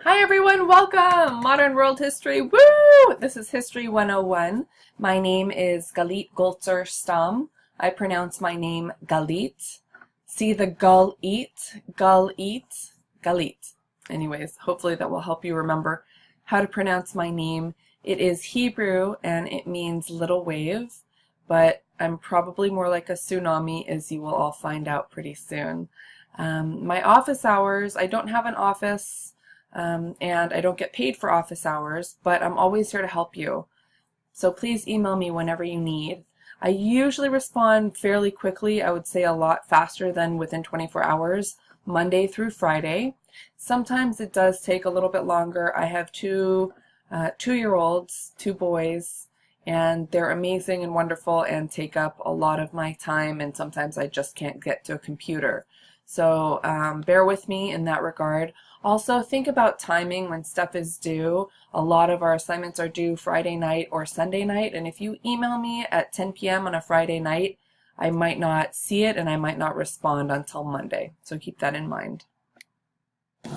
Hi everyone, welcome! Modern World History, woo! This is History 101. My name is Galit Goltzer Stam. I pronounce my name Galit. See the gull eat, Galit. Anyways, hopefully that will help you remember how to pronounce my name. It is Hebrew and it means little wave, but I'm probably more like a tsunami, as you will all find out pretty soon. My office hours, I don't have an office. And I don't get paid for office hours, but I'm always here to help you. So please email me whenever you need. I usually respond fairly quickly. I would say a lot faster than within 24 hours, Monday through Friday. Sometimes it does take a little bit longer. I have two-year-olds, two boys, and they're amazing and wonderful and take up a lot of my time, and sometimes I just can't get to a computer. So bear with me in that regard. Also, think about timing when stuff is due. A lot of our assignments are due Friday night or Sunday night, and if you email me at 10 p.m. on a Friday night, I might not see it and I might not respond until Monday. So keep that in mind.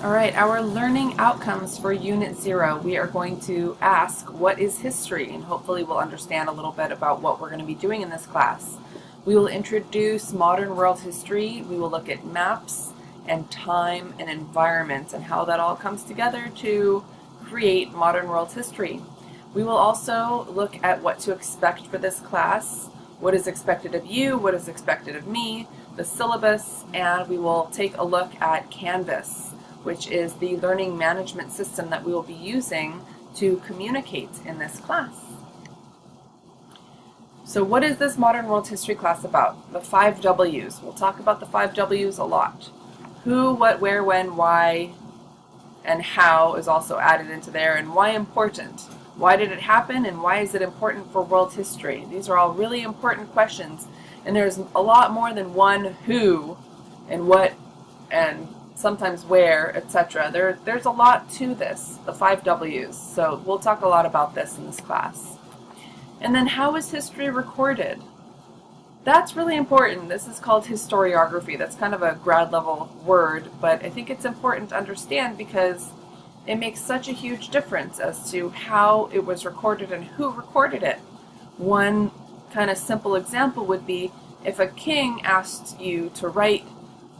All right, our learning outcomes for Unit 0. We are going to ask, what is history? And hopefully we'll understand a little bit about what we're going to be doing in this class. We will introduce modern world history. We will look at maps and time and environment and how that all comes together to create modern world history. We will also look at what to expect for this class, what is expected of you, what is expected of me, the syllabus, and we will take a look at Canvas, which is the learning management system that we will be using to communicate in this class. So what is this modern world history class about? The 5 W's. We'll talk about the 5 W's a lot. Who, what, where, when, why, and how is also added into there, and why important. Why did it happen, and why is it important for world history? These are all really important questions, and there's a lot more than one who, and what, and sometimes where, etc. There's a lot to this, the 5 W's, so we'll talk a lot about this in this class. And then how is history recorded? That's really important. This is called historiography. That's kind of a grad level word, but I think it's important to understand because it makes such a huge difference as to how it was recorded and who recorded it. One kind of simple example would be if a king asked you to write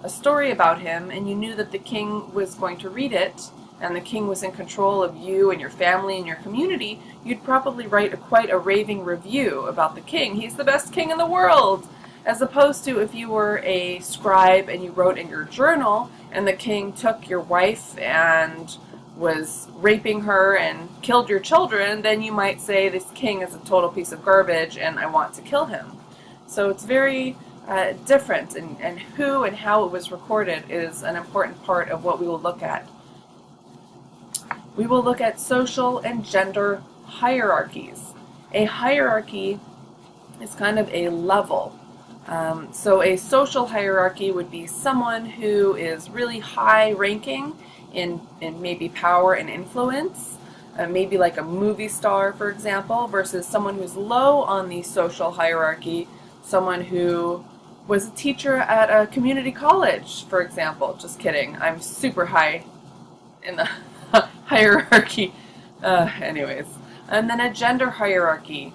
a story about him and you knew that the king was going to read it and the king was in control of you and your family and your community, you'd probably write quite a raving review about the king. He's the best king in the world! As opposed to if you were a scribe and you wrote in your journal and the king took your wife and was raping her and killed your children, then you might say this king is a total piece of garbage and I want to kill him. So it's very different, and who and how it was recorded is an important part of what we will look at. We will look at social and gender hierarchies. A hierarchy is kind of a level. So a social hierarchy would be someone who is really high ranking in maybe power and influence, maybe like a movie star, for example, versus someone who's low on the social hierarchy, someone who was a teacher at a community college, for example. Just kidding. I'm super high in the hierarchy. Anyways. And then a gender hierarchy.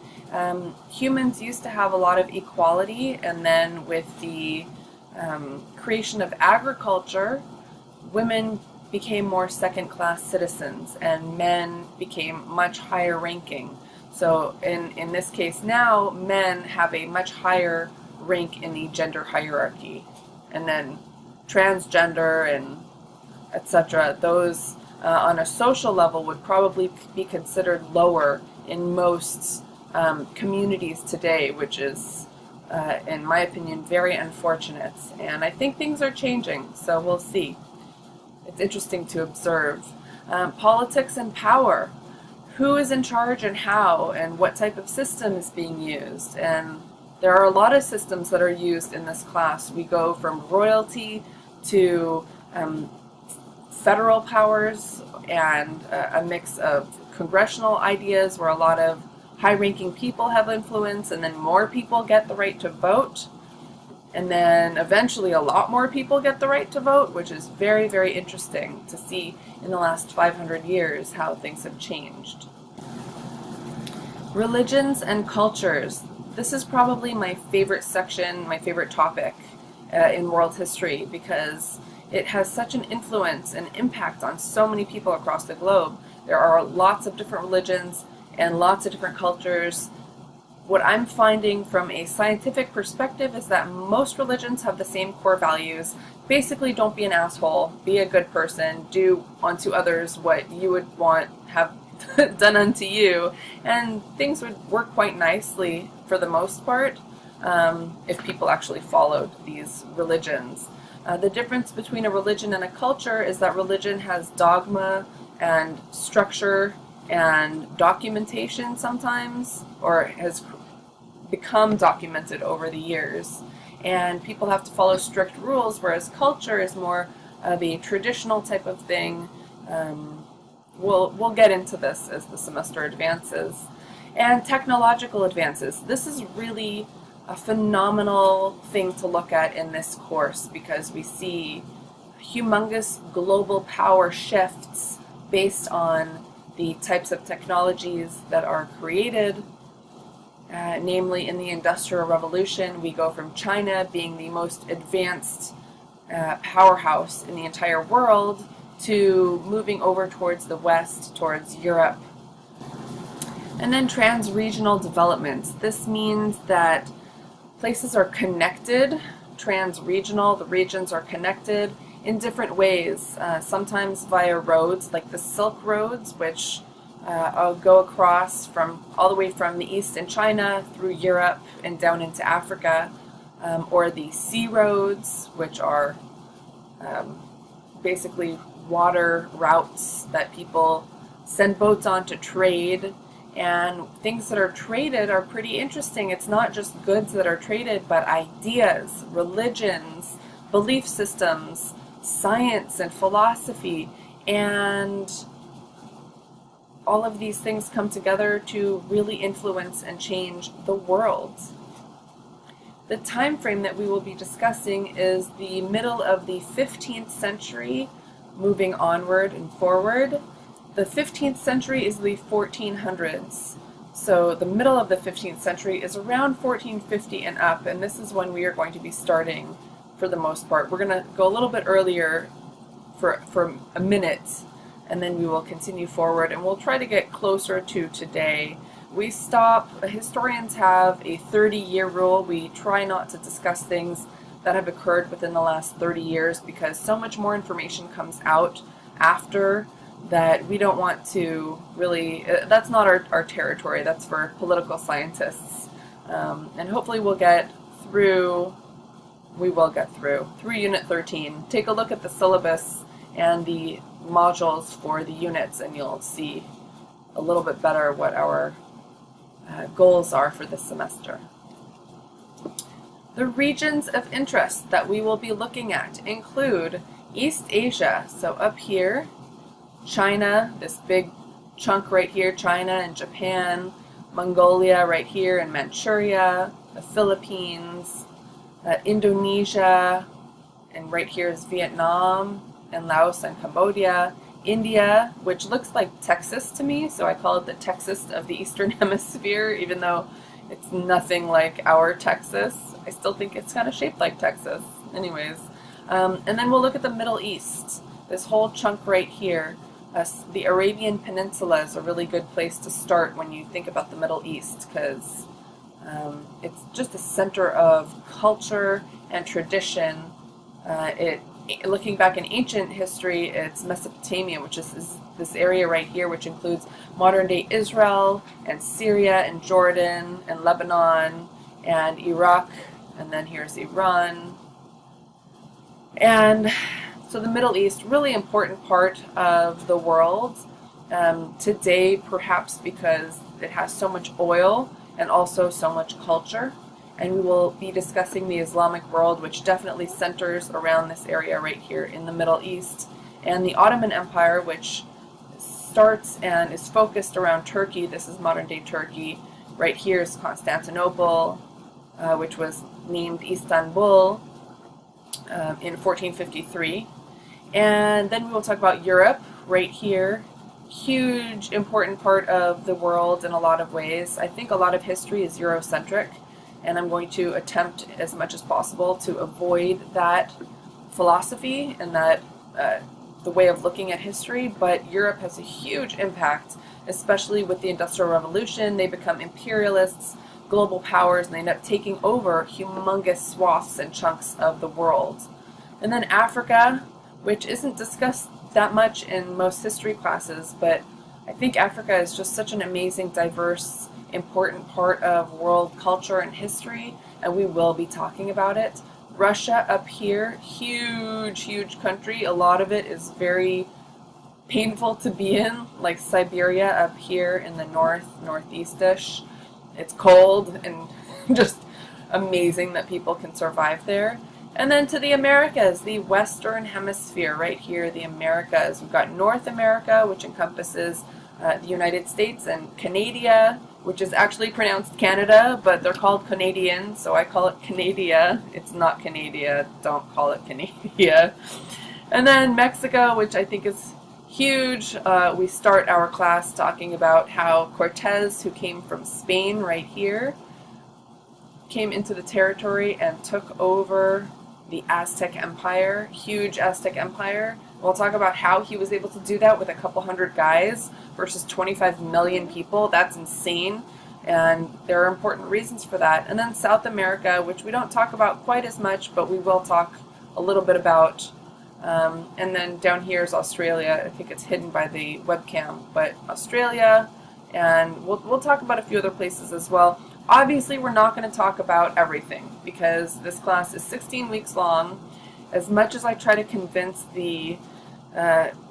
Humans used to have a lot of equality, and then with the creation of agriculture, women became more second-class citizens, and men became much higher ranking. So in this case now, men have a much higher rank in the gender hierarchy. And then transgender and etc., those on a social level would probably be considered lower in most communities today, which is, in my opinion, very unfortunate. And I think things are changing, so we'll see. It's interesting to observe. Politics and power. Who is in charge and how, and what type of system is being used? And there are a lot of systems that are used in this class. We go from royalty to federal powers and a mix of congressional ideas where a lot of high-ranking people have influence and then more people get the right to vote. And then eventually a lot more people get the right to vote, which is very, very interesting to see in the last 500 years how things have changed. Religions and cultures. This is probably my favorite section, my favorite topic in world history, because it has such an influence and impact on so many people across the globe. There are lots of different religions and lots of different cultures. What I'm finding from a scientific perspective is that most religions have the same core values. Basically, don't be an asshole, be a good person, do unto others what you would want have done unto you, and things would work quite nicely for the most part if people actually followed these religions. The difference between a religion and a culture is that religion has dogma and structure and documentation sometimes, or has become documented over the years. And people have to follow strict rules, whereas culture is more of a traditional type of thing. We'll get into this as the semester advances. And technological advances. This is really a phenomenal thing to look at in this course, because we see humongous global power shifts based on the types of technologies that are created. Namely, in the Industrial Revolution, we go from China being the most advanced powerhouse in the entire world to moving over towards the West, towards Europe. And then trans-regional developments. This means that places are connected, trans-regional, the regions are connected in different ways, sometimes via roads like the Silk Roads, which go across from all the way from the east in China through Europe and down into Africa, or the sea roads, which are basically water routes that people send boats on to trade. And things that are traded are pretty interesting. It's not just goods that are traded, but ideas, religions, belief systems, science and philosophy, and all of these things come together to really influence and change the world. The time frame that we will be discussing is the middle of the 15th century, moving onward and forward. The 15th century is the 1400s. So the middle of the 15th century is around 1450 and up, and this is when we are going to be starting for the most part. We're going to go a little bit earlier for a minute, and then we will continue forward, and we'll try to get closer to today. We stop, historians have a 30-year rule. We try not to discuss things that have occurred within the last 30 years because so much more information comes out after that we don't want to really, that's not our territory, that's for political scientists. And hopefully we'll get through Unit 13. Take a look at the syllabus and the modules for the units, and you'll see a little bit better what our goals are for this semester. The regions of interest that we will be looking at include East Asia, so up here, China, this big chunk right here, China and Japan, Mongolia right here, and Manchuria, the Philippines, Indonesia, and right here is Vietnam, and Laos and Cambodia, India, which looks like Texas to me, so I call it the Texas of the Eastern Hemisphere, even though it's nothing like our Texas. I still think it's kind of shaped like Texas. Anyways, and then we'll look at the Middle East, this whole chunk right here. The Arabian Peninsula is a really good place to start when you think about the Middle East, because it's just a center of culture and tradition. Looking back in ancient history, it's Mesopotamia, which is this area right here, which includes modern-day Israel and Syria and Jordan and Lebanon and Iraq, and then here's Iran. And so the Middle East, really important part of the world today, perhaps because it has so much oil and also so much culture. And we will be discussing the Islamic world, which definitely centers around this area right here in the Middle East. And the Ottoman Empire, which starts and is focused around Turkey. This is modern-day Turkey. Right here is Constantinople. which was named Istanbul in 1453. And then we will talk about Europe right here. Huge, important part of the world in a lot of ways. I think a lot of history is Eurocentric, and I'm going to attempt as much as possible to avoid that philosophy and that the way of looking at history. But Europe has a huge impact, especially with the Industrial Revolution. They become imperialists, global powers, and they end up taking over humongous swaths and chunks of the world. And then Africa, which isn't discussed that much in most history classes, but I think Africa is just such an amazing, diverse, important part of world culture and history, and we will be talking about it. Russia up here, huge, huge country. A lot of it is very painful to be in, like Siberia up here in the northeast-ish. It's cold and just amazing that people can survive there. And then to the Americas, the Western Hemisphere, right here, the Americas. We've got North America, which encompasses the United States, and Canada, which is actually pronounced Canada, but they're called Canadians, so I call it Canada. It's not Canada. Don't call it Canada. And then Mexico, which I think is huge. We start our class talking about how Cortez, who came from Spain right here, came into the territory and took over the Aztec Empire, huge Aztec Empire. We'll talk about how he was able to do that with a couple hundred guys versus 25 million people. That's insane, and there are important reasons for that. And then South America, which we don't talk about quite as much, but we will talk a little bit about. And then down here is Australia. I think it's hidden by the webcam, but Australia, and we'll talk about a few other places as well. Obviously, we're not going to talk about everything because this class is 16 weeks long. As much as I try to convince the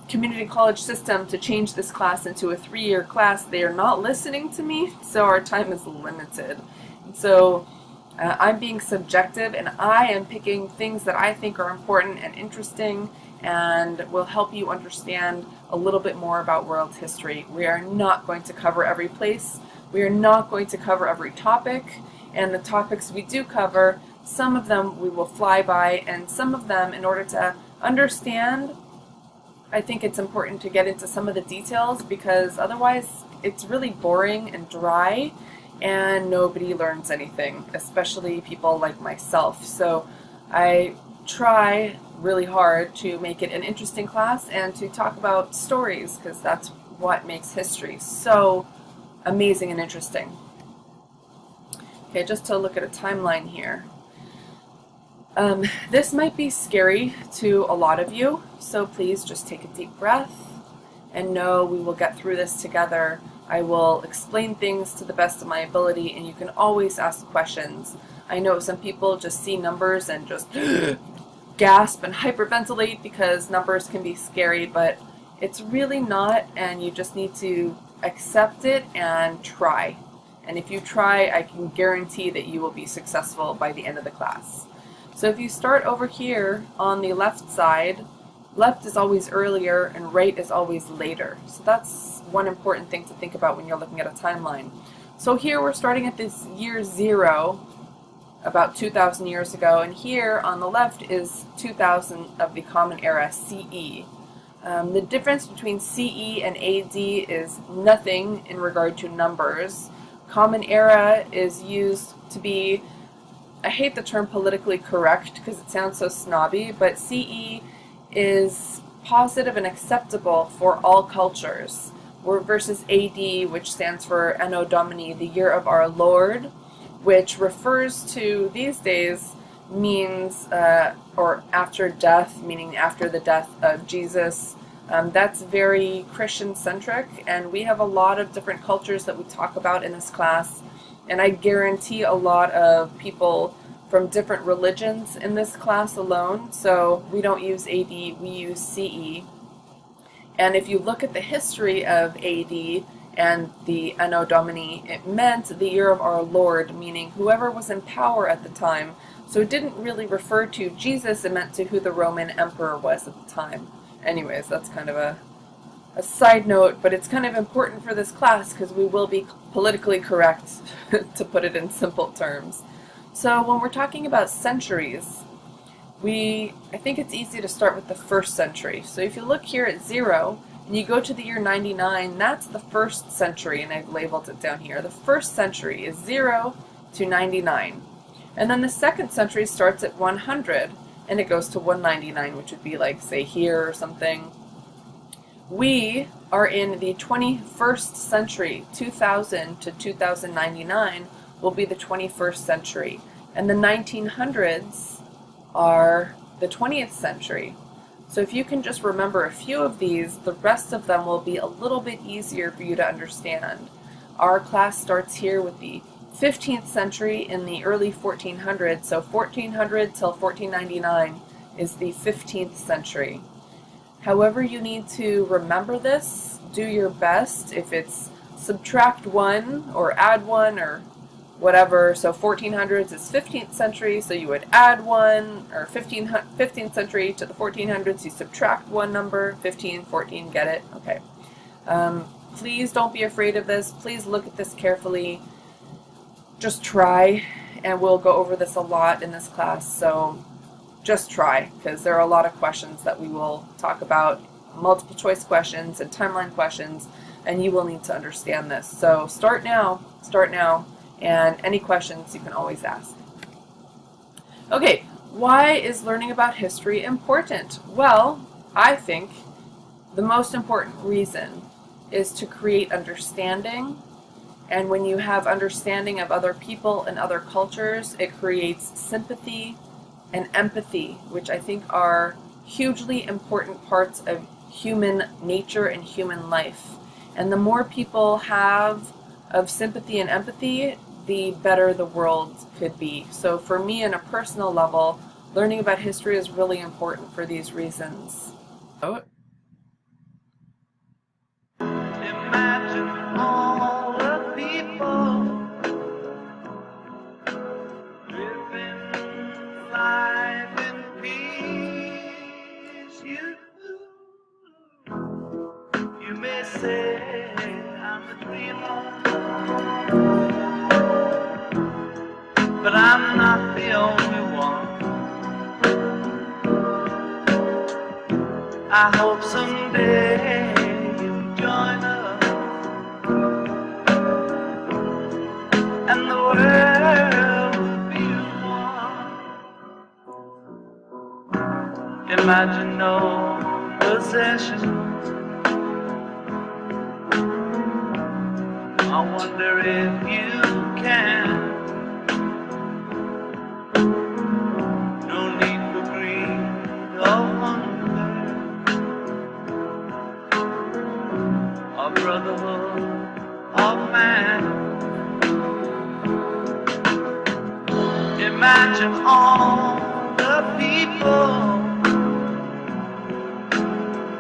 community college system to change this class into a 3-year class, they are not listening to me, so our time is limited. So I'm being subjective, and I am picking things that I think are important and interesting and will help you understand a little bit more about world history. We are not going to cover every place. We are not going to cover every topic, and the topics we do cover, some of them we will fly by, and some of them, in order to understand, I think it's important to get into some of the details, because otherwise it's really boring and dry, and nobody learns anything, especially people like myself. So I try really hard to make it an interesting class and to talk about stories, because that's what makes history so amazing and interesting. Okay, just to look at a timeline here. This might be scary to a lot of you, so please just take a deep breath and know we will get through this together. I will explain things to the best of my ability, and you can always ask questions. I know some people just see numbers and just gasp and hyperventilate because numbers can be scary, but it's really not, and you just need to accept it and try. And if you try, I can guarantee that you will be successful by the end of the class. So if you start over here on the left side, left is always earlier and right is always later. So that's one important thing to think about when you're looking at a timeline. So here we're starting at this year 0, about 2,000 years ago, and here on the left is 2000 of the Common Era, CE. The difference between CE and AD is nothing in regard to numbers. Common Era is used to be, I hate the term politically correct because it sounds so snobby, but CE is positive and acceptable for all cultures, versus AD, which stands for Anno Domini, the year of our Lord, which refers to, these days, means, or after death, meaning after the death of Jesus. That's very Christian-centric, and we have a lot of different cultures that we talk about in this class, and I guarantee a lot of people from different religions in this class alone, so we don't use AD, we use CE. And if you look at the history of AD and the Anno Domini, it meant the year of our Lord, meaning whoever was in power at the time. So it didn't really refer to Jesus, it meant to who the Roman emperor was at the time. Anyways, that's kind of a side note, but it's kind of important for this class because we will be politically correct, to put it in simple terms. So when we're talking about centuries, I think it's easy to start with the first century. So if you look here at 0 and you go to the year 99, that's the first century, and I've labeled it down here. The first century is 0 to 99. And then the second century starts at 100 and it goes to 199, which would be like, say, here or something. We are in the 21st century. 2000 to 2099 will be the 21st century. And the 1900s are the 20th century. So if you can just remember a few of these, the rest of them will be a little bit easier for you to understand. Our class starts here with the 15th century in the early 1400s. So 1400 till 1499 is the 15th century. However you need to remember this, do your best. If it's subtract 1 or add 1 or whatever, so 1400s is 15th century, so you would add 1, or 15th century to the 1400s, you subtract 1 number, 15, 14, get it? Okay. Please don't be afraid of this. Please look at this carefully. Just try, and we'll go over this a lot in this class, so just try, because there are a lot of questions that we will talk about, multiple choice questions and timeline questions, and you will need to understand this. So start now, and any questions you can always ask. Okay, why is learning about history important? Well, I think the most important reason is to create understanding, and when you have understanding of other people and other cultures, it creates sympathy and empathy, which I think are hugely important parts of human nature and human life. And the more people have of sympathy and empathy, the better the world could be. So for me, on a personal level, learning about history is really important for these reasons. Imagine all the people living life in peace. You may say I'm a dreamer, but I'm not the only one. I hope someday you'll join us and the world will be one. Imagine no possessions. I wonder if you can. No need for greed or hunger, or brotherhood of man. Imagine all the people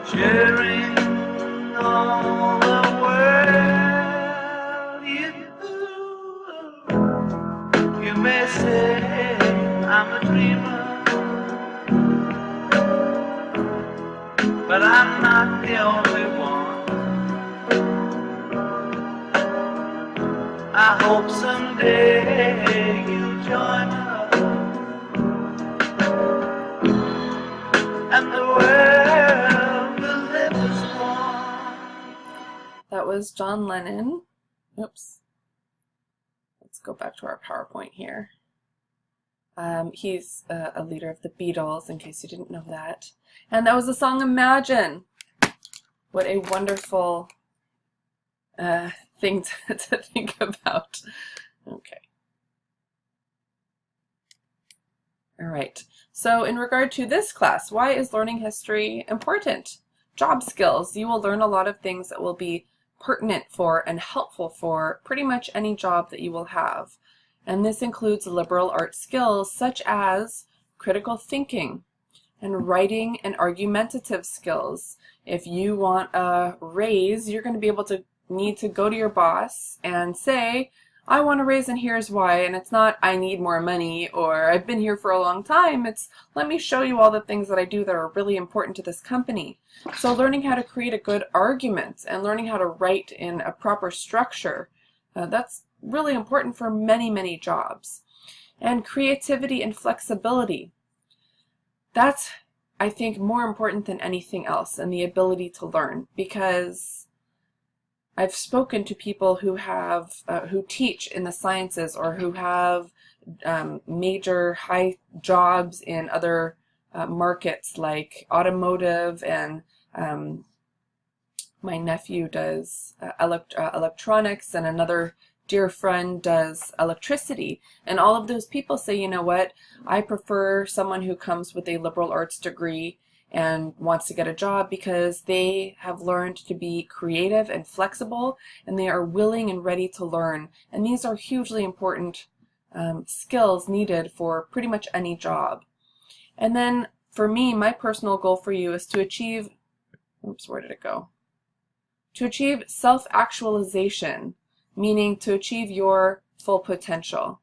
sharing all the world. You may say I'm a dreamer, but I'm not the only one. I hope someday you'll join us and the world will live as one. That was John Lennon. Oops. Let's go back to our PowerPoint here. He's a leader of the Beatles, in case you didn't know that. And that was the song Imagine. What a wonderful thing to think about. Okay. All right. So in regard to this class, why is learning history important? Job skills. You will learn a lot of things that will be pertinent for and helpful for pretty much any job that you will have. And this includes liberal arts skills such as critical thinking and writing and argumentative skills. If you want a raise, you're going to be able to need to go to your boss and say, I want a raise and here's why. And it's not, I need more money, or I've been here for a long time. It's, let me show you all the things that I do that are really important to this company. So learning how to create a good argument and learning how to write in a proper structure, that's really important for many, many jobs. And creativity and flexibility. That's, I think, more important than anything else, and the ability to learn, because I've spoken to people who have who teach in the sciences, or who have major high jobs in other markets like automotive, and my nephew does electronics, and another dear friend does electricity. And all of those people say, you know what, I prefer someone who comes with a liberal arts degree and wants to get a job, because they have learned to be creative and flexible, and they are willing and ready to learn. And these are hugely important skills needed for pretty much any job. And then for me, my personal goal for you is to achieve, oops, where did it go? To achieve self-actualization, meaning to achieve your full potential.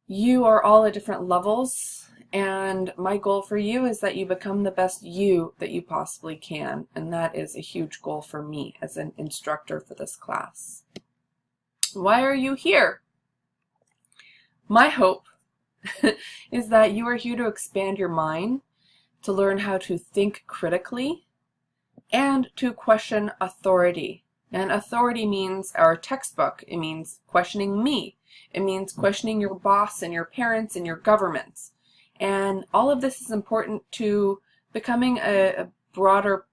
You are all at different levels, and my goal for you is that you become the best you that you possibly can, and that is a huge goal for me as an instructor for this class. Why are you here? My hope is that you are here to expand your mind, to learn how to think critically, and to question authority. And authority means our textbook. It means questioning me. It means questioning your boss and your parents and your governments. And all of this is important to becoming a broader,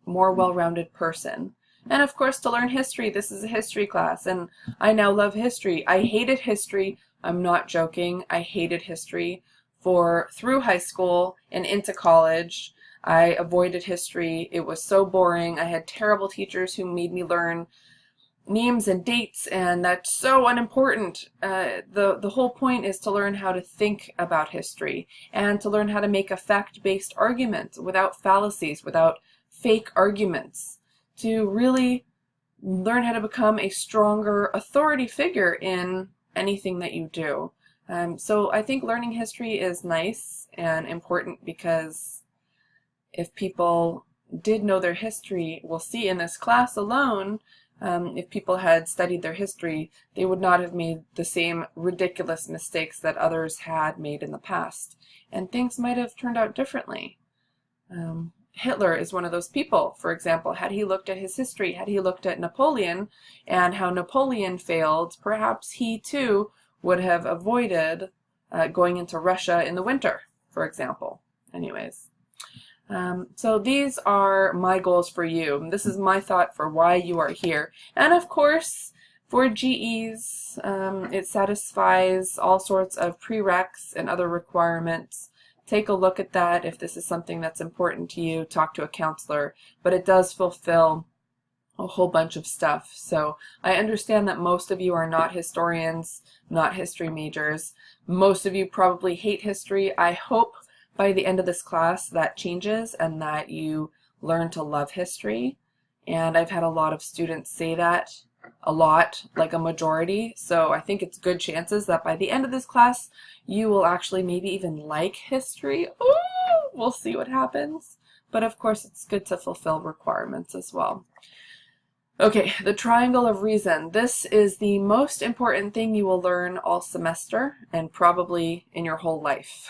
more well-rounded person. And of course, to learn history, this is a history class, and I now love history. I hated history. I'm not joking. I hated history through high school and into college. I avoided history. It was so boring. I had terrible teachers who made me learn names and dates, and that's so unimportant. The whole point is to learn how to think about history, and to learn how to make a fact-based argument without fallacies, without fake arguments, to really learn how to become a stronger authority figure in anything that you do. So I think learning history is nice and important, because if people did know their history, we'll see in this class alone, if people had studied their history, they would not have made the same ridiculous mistakes that others had made in the past. And things might have turned out differently. Hitler is one of those people. For example, had he looked at his history, had he looked at Napoleon and how Napoleon failed, perhaps he too would have avoided going into Russia in the winter, for example. Anyways. So these are my goals for you. This is my thought for why you are here. And of course, for GEs, it satisfies all sorts of prereqs and other requirements. Take a look at that if this is something that's important to you. Talk to a counselor. But it does fulfill a whole bunch of stuff. So I understand that most of you are not historians, not history majors. Most of you probably hate history. I hope by the end of this class that changes, and that you learn to love history. And I've had a lot of students say that, a lot, like a majority. So I think it's good chances that by the end of this class, you will actually maybe even like history. Ooh, we'll see what happens. But of course, it's good to fulfill requirements as well. Okay, the triangle of reason. This is the most important thing you will learn all semester, and probably in your whole life,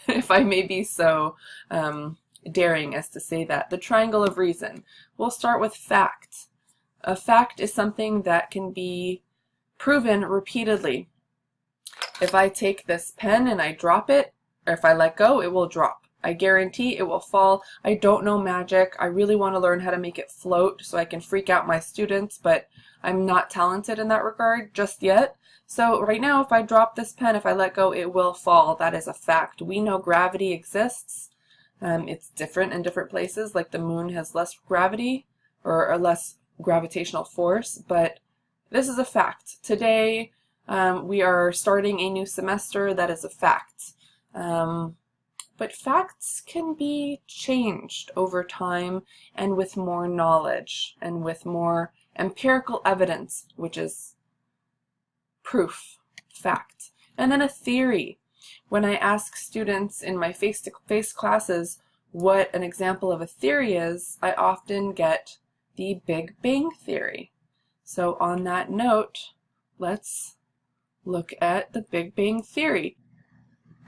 if I may be so daring as to say that. The triangle of reason. We'll start with fact. A fact is something that can be proven repeatedly. If I take this pen and I drop it, or if I let go, it will drop. I guarantee it will fall. I don't know magic. I really want to learn how to make it float so I can freak out my students, but I'm not talented in that regard just yet. So right now, if I drop this pen, if I let go, it will fall. That is a fact. We know gravity exists. It's different in different places, like the moon has less gravity or less gravitational force, but this is a fact. Today, we are starting a new semester. That is a fact. But facts can be changed over time, and with more knowledge and with more empirical evidence, which is proof, fact. And then a theory. When I ask students in my face-to-face classes what an example of a theory is, I often get the Big Bang Theory. So on that note, let's look at the Big Bang Theory.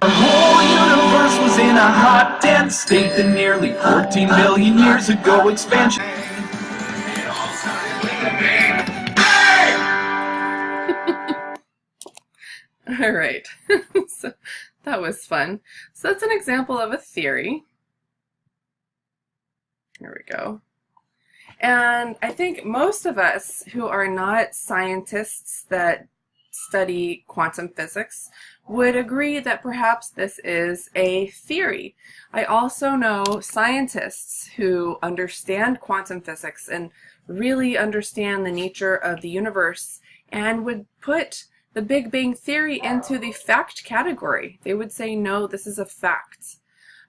The whole universe was in a hot, dense state that nearly 14 billion years ago expansion. All right, so that was fun. So that's an example of a theory. There we go. And I think most of us who are not scientists that study quantum physics would agree that perhaps this is a theory. I also know scientists who understand quantum physics and really understand the nature of the universe and would put the Big Bang Theory into the fact category. They would say, no, this is a fact.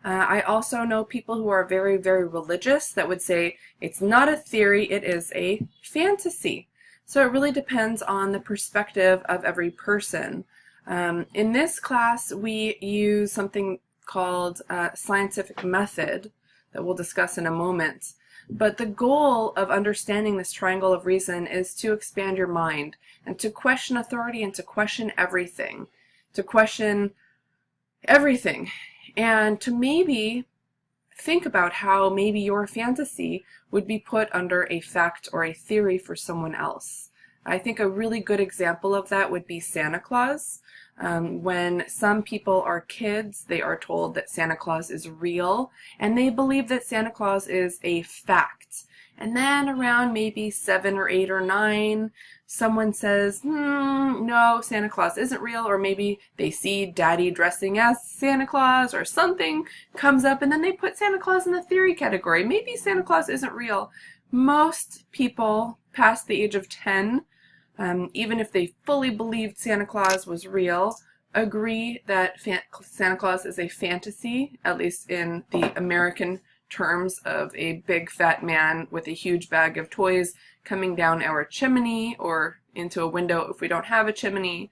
I also know people who are very, very religious that would say it's not a theory, it is a fantasy. So it really depends on the perspective of every person. In this class, we use something called scientific method that we'll discuss in a moment. But the goal of understanding this triangle of reason is to expand your mind and to question authority and to question everything. To question everything. And to maybe think about how maybe your fantasy would be put under a fact or a theory for someone else. I think a really good example of that would be Santa Claus. When some people are kids, they are told that Santa Claus is real, and they believe that Santa Claus is a fact. And then around maybe 7 or 8 or 9, someone says, no, Santa Claus isn't real, or maybe they see Daddy dressing as Santa Claus, or something comes up, and then they put Santa Claus in the theory category. Maybe Santa Claus isn't real. Most people past the age of 10, even if they fully believed Santa Claus was real, agree that Santa Claus is a fantasy, at least in the American terms of a big fat man with a huge bag of toys coming down our chimney or into a window if we don't have a chimney.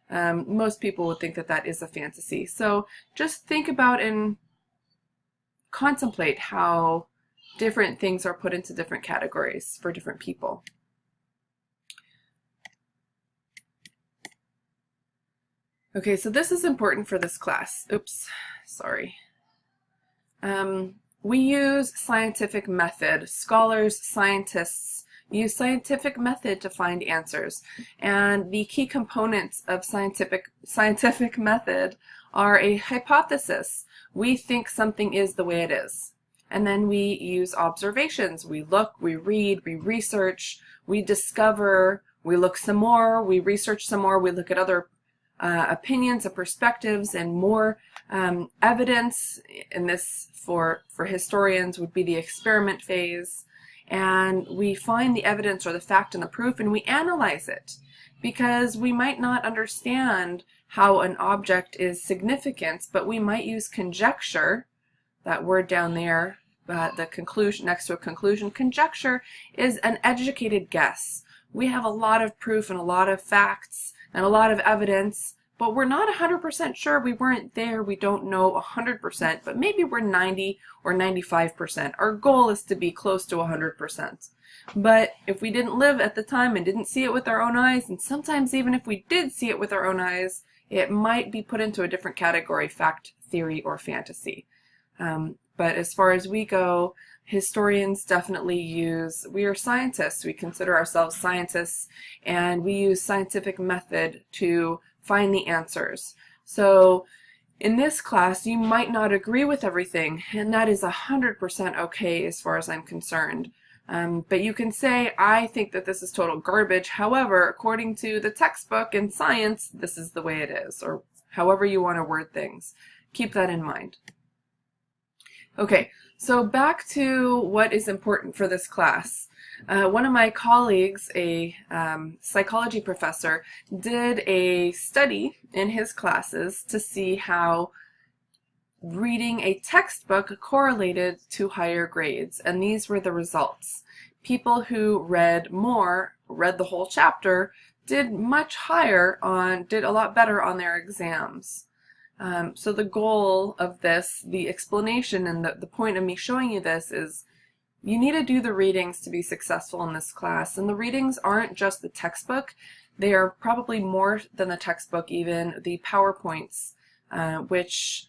Most people would think that that is a fantasy. So just think about and contemplate how different things are put into different categories for different people. Okay, so this is important for this class. Oops, sorry. We use scientific method. Scholars, scientists use scientific method to find answers. And the key components of scientific method are a hypothesis. We think something is the way it is. And then we use observations. We look, we read, we research, we discover, we look some more, we research some more, we look at other opinions and perspectives and more evidence. And this for historians would be the experiment phase. And we find the evidence or the fact and the proof, and we analyze it, because we might not understand how an object is significant, but we might use conjecture, that word down there, the conclusion next to a conclusion. Conjecture is an educated guess. We have a lot of proof and a lot of facts and a lot of evidence, but we're not 100% sure. We weren't there. We don't know 100%, but maybe we're 90 or 95%. Our goal is to be close to 100%. But if we didn't live at the time and didn't see it with our own eyes, and sometimes even if we did see it with our own eyes, it might be put into a different category, fact, theory, or fantasy. But as far as we go, historians definitely we are scientists. We consider ourselves scientists, and we use scientific method to find the answers. So in this class, you might not agree with everything, and that is 100% okay as far as I'm concerned. But you can say, I think that this is total garbage. However, according to the textbook in science, this is the way it is, or however you want to word things. Keep that in mind. Okay, so back to what is important for this class. One of my colleagues, a psychology professor, did a study in his classes to see how reading a textbook correlated to higher grades, and these were the results. People who read more, read the whole chapter, did much higher did a lot better on their exams. So the goal of this, the explanation and the point of me showing you this is you need to do the readings to be successful in this class. And the readings aren't just the textbook. They are probably more than the textbook even, the PowerPoints, which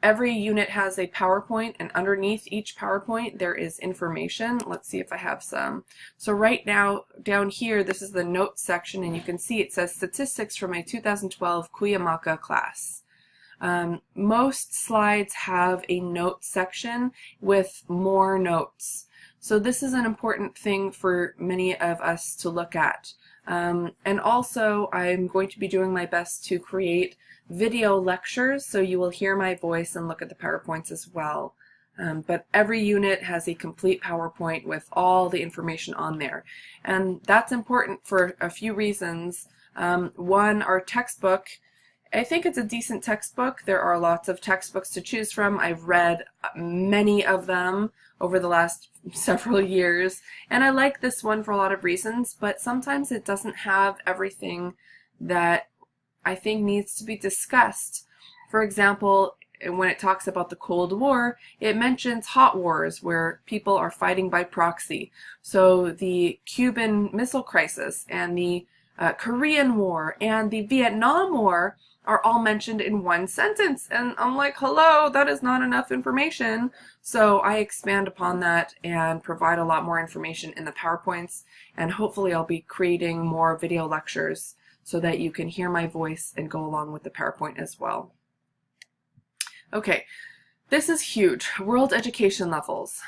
every unit has a PowerPoint, and underneath each PowerPoint there is information. Let's see if I have some. So right now down here, this is the notes section, and you can see it says statistics from a 2012 Cuyamaca class. Most slides have a notes section with more notes. So this is an important thing for many of us to look at. And also I'm going to be doing my best to create video lectures, so you will hear my voice and look at the PowerPoints as well. But every unit has a complete PowerPoint with all the information on there. And that's important for a few reasons. One, our textbook, I think it's a decent textbook. There are lots of textbooks to choose from. I've read many of them over the last several years, and I like this one for a lot of reasons, but sometimes it doesn't have everything that I think needs to be discussed. For example, when it talks about the Cold War, it mentions hot wars where people are fighting by proxy. So the Cuban Missile Crisis and the Korean War and the Vietnam War are all mentioned in one sentence, and I'm like, hello, that is not enough information. So I expand upon that and provide a lot more information in the PowerPoints, and hopefully I'll be creating more video lectures so that you can hear my voice and go along with the PowerPoint as well. Okay, this is huge. World education levels.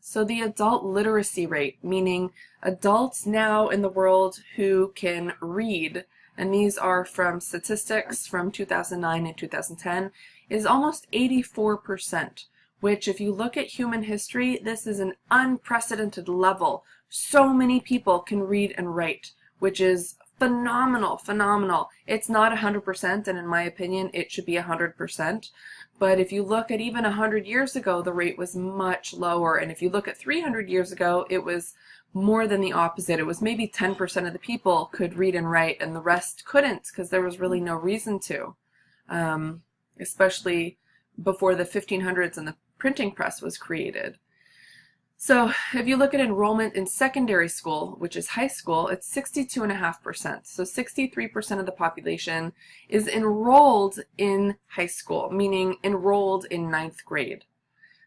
So the adult literacy rate, meaning adults now in the world who can read, and these are from statistics from 2009 and 2010, is almost 84%, which if you look at human history, this is an unprecedented level. So many people can read and write, which is phenomenal, phenomenal. It's not 100%, and in my opinion, it should be 100%. But if you look at even 100 years ago, the rate was much lower. And if you look at 300 years ago, it was more than the opposite. It was maybe 10% of the people could read and write, and the rest couldn't because there was really no reason to, especially before the 1500s and the printing press was created. So if you look at enrollment in secondary school, which is high school, it's 62.5%. So 63% of the population is enrolled in high school, meaning enrolled in 9th grade.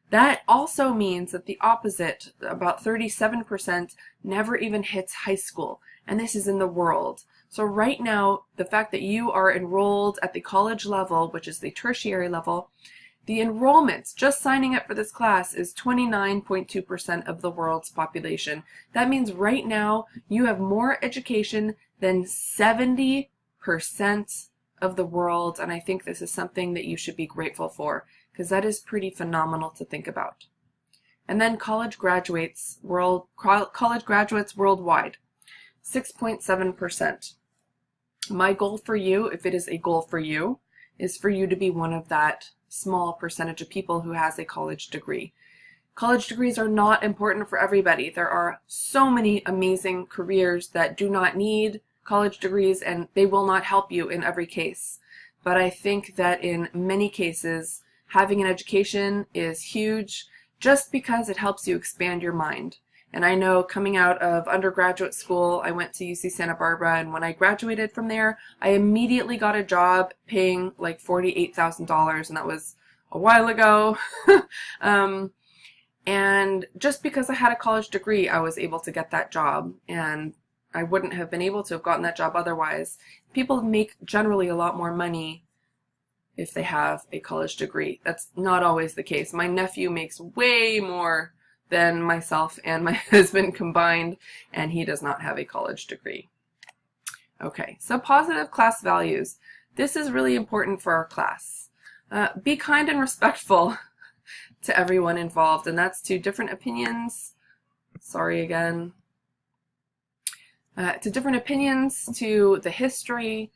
That also means that the opposite, about 37%, never even hits high school. And this is in the world. So right now, the fact that you are enrolled at the college level, which is the tertiary level, the enrollments, just signing up for this class, is 29.2% of the world's population. That means right now you have more education than 70% of the world, and I think this is something that you should be grateful for, because that is pretty phenomenal to think about. And then college graduates worldwide, 6.7%. My goal for you, if it is a goal for you, is for you to be one of that small percentage of people who has a college degree. College degrees are not important for everybody. There are so many amazing careers that do not need college degrees, and they will not help you in every case. But I think that in many cases, having an education is huge just because it helps you expand your mind. And I know coming out of undergraduate school, I went to UC Santa Barbara, and when I graduated from there, I immediately got a job paying like $48,000, and that was a while ago. And just because I had a college degree, I was able to get that job, and I wouldn't have been able to have gotten that job otherwise. People make generally a lot more money if they have a college degree. That's not always the case. My nephew makes way more than myself and my husband combined, and he does not have a college degree. Okay, so positive class values. This is really important for our class. Be kind and respectful to everyone involved, and that's to different opinions. Sorry again. To different opinions, to the history,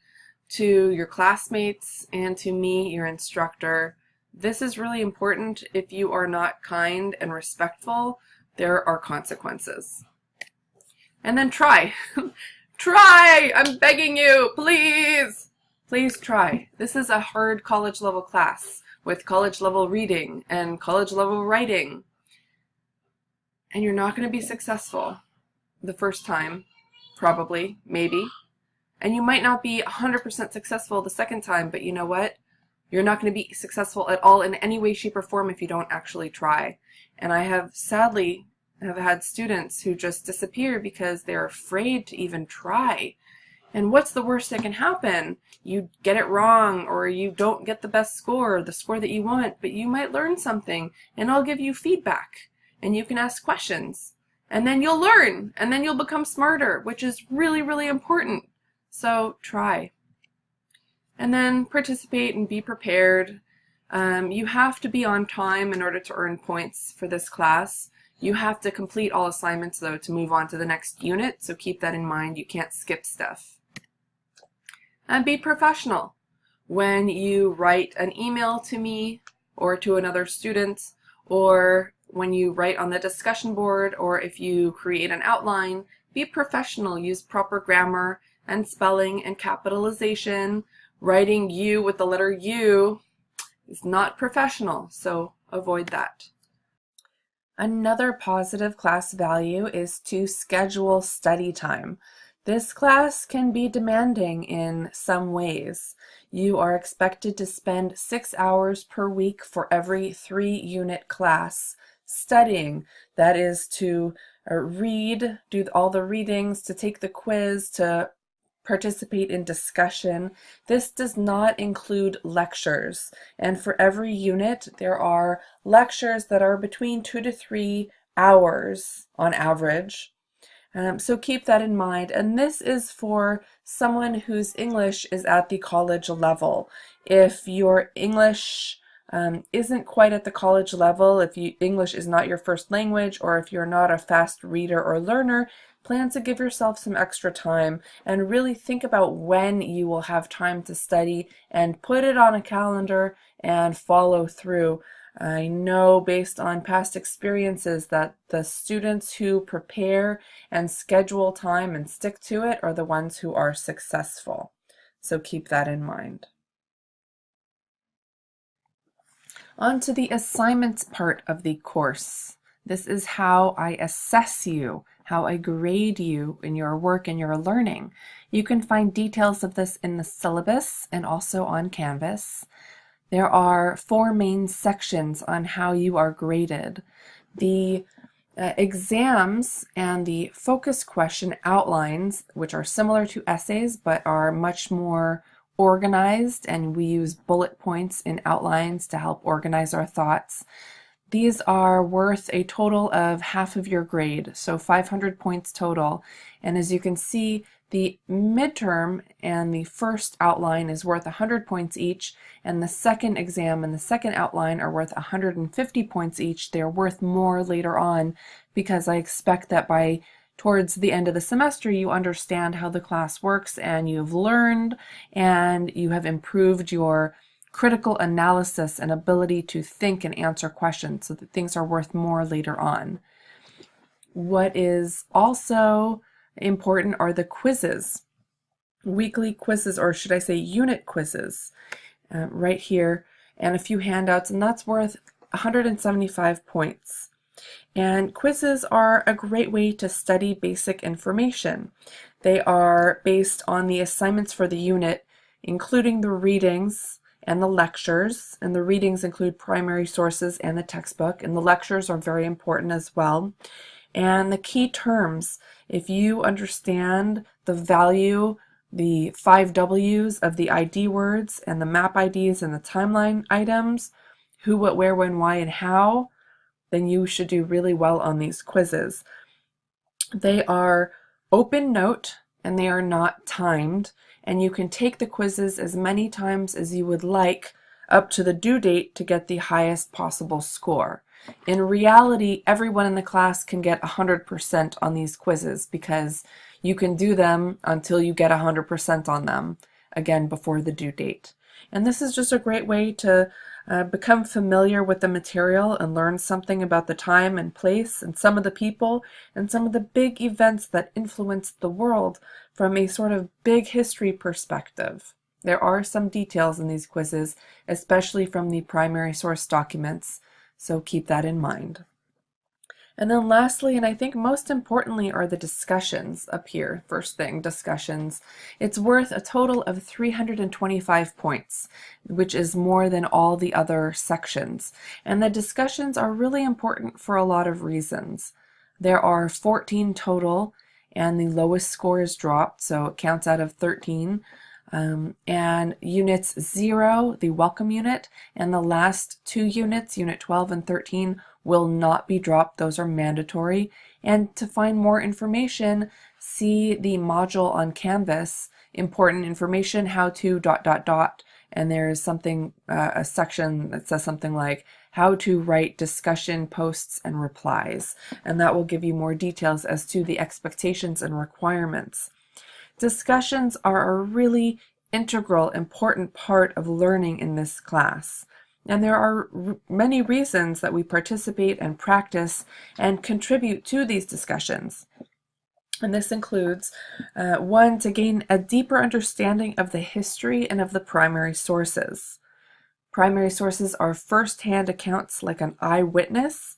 to your classmates, and to me, your instructor. This is really important. If you are not kind and respectful, there are consequences. And then try. Try! I'm begging you, please! Please try. This is a hard college level class with college level reading and college level writing. And you're not going to be successful the first time, probably, maybe. And you might not be 100% successful the second time, but you know what? You're not going to be successful at all in any way, shape, or form if you don't actually try. And I have sadly had students who just disappear because they're afraid to even try. And what's the worst that can happen? You get it wrong, or you don't get the best score, the score that you want, but you might learn something, and I'll give you feedback, and you can ask questions, and then you'll learn, and then you'll become smarter, which is really, really important. So try. And then participate and be prepared. You have to be on time in order to earn points for this class. You have to complete all assignments, though, to move on to the next unit, so keep that in mind. You can't skip stuff. And be professional. When you write an email to me or to another student, or when you write on the discussion board, or if you create an outline, be professional. Use proper grammar and spelling and capitalization. Writing U with the letter U is not professional, so avoid that. Another positive class value is to schedule study time. This class can be demanding in some ways. You are expected to spend 6 hours per week for every 3-unit class studying. That is to read, do all the readings, to take the quiz, to participate in discussion. This does not include lectures. And for every unit, there are lectures that are between 2 to 3 hours on average. So keep that in mind. And this is for someone whose English is at the college level. If your English isn't quite at the college level, if English is not your first language, or if you're not a fast reader or learner, plan to give yourself some extra time and really think about when you will have time to study and put it on a calendar and follow through. I know based on past experiences that the students who prepare and schedule time and stick to it are the ones who are successful. So keep that in mind. On to the assignments part of the course. This is how I assess you, how I grade you in your work and your learning. You can find details of this in the syllabus and also on Canvas. There are 4 main sections on how you are graded. The exams and the focus question outlines, which are similar to essays but are much more organized, and we use bullet points in outlines to help organize our thoughts. These are worth a total of half of your grade, so 500 points total. And as you can see, the midterm and the first outline is worth 100 points each, and the second exam and the second outline are worth 150 points each. They're worth more later on because I expect that towards the end of the semester you understand how the class works and you've learned and you have improved your critical analysis and ability to think and answer questions, so that things are worth more later on. What is also important are the quizzes, weekly quizzes, or should I say unit quizzes, right here, and a few handouts, and that's worth 175 points. And quizzes are a great way to study basic information. They are based on the assignments for the unit, including the readings and the lectures, and the readings include primary sources and the textbook, and the lectures are very important as well. And the key terms, if you understand the value, the 5 W's of the ID words and the map IDs and the timeline items, who, what, where, when, why, and how, then you should do really well on these quizzes. They are open note and they are not timed, and you can take the quizzes as many times as you would like up to the due date to get the highest possible score. In reality, everyone in the class can get 100% on these quizzes because you can do them until you get 100% on them, again, before the due date. And this is just a great way to become familiar with the material and learn something about the time and place and some of the people and some of the big events that influenced the world from a sort of big history perspective. There are some details in these quizzes, especially from the primary source documents, so keep that in mind. And then lastly, and I think most importantly, are the discussions up here. First thing, discussions. It's worth a total of 325 points, which is more than all the other sections. And the discussions are really important for a lot of reasons. There are 14 total, and the lowest score is dropped, so it counts out of 13. And units 0, the welcome unit, and the last two units, unit 12 and 13, will not be dropped. Those are mandatory. And to find more information, see the module on Canvas, important information, how to ... and there is something, a section that says something like how to write discussion posts and replies. And that will give you more details as to the expectations and requirements. Discussions are a really integral, important part of learning in this class. And there are many reasons that we participate and practice and contribute to these discussions. And this includes, one, to gain a deeper understanding of the history and of the primary sources. Primary sources are first-hand accounts like an eyewitness,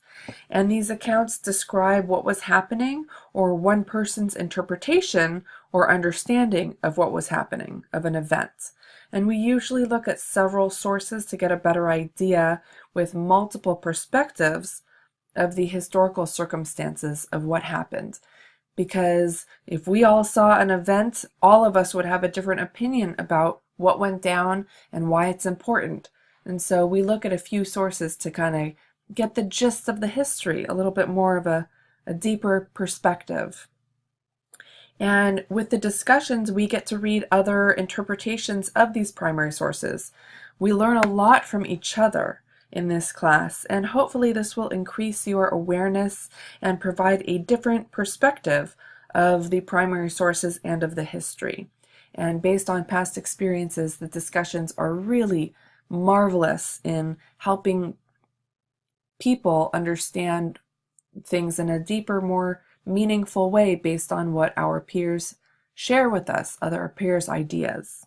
and these accounts describe what was happening or one person's interpretation or understanding of what was happening, of an event. And we usually look at several sources to get a better idea with multiple perspectives of the historical circumstances of what happened. Because if we all saw an event, all of us would have a different opinion about what went down and why it's important. And so we look at a few sources to kind of get the gist of the history, a little bit more of a deeper perspective. And with the discussions, we get to read other interpretations of these primary sources. We learn a lot from each other in this class, and hopefully this will increase your awareness and provide a different perspective of the primary sources and of the history. And based on past experiences, the discussions are really marvelous in helping people understand things in a deeper, more meaningful way based on what our peers share with us, other peers' ideas.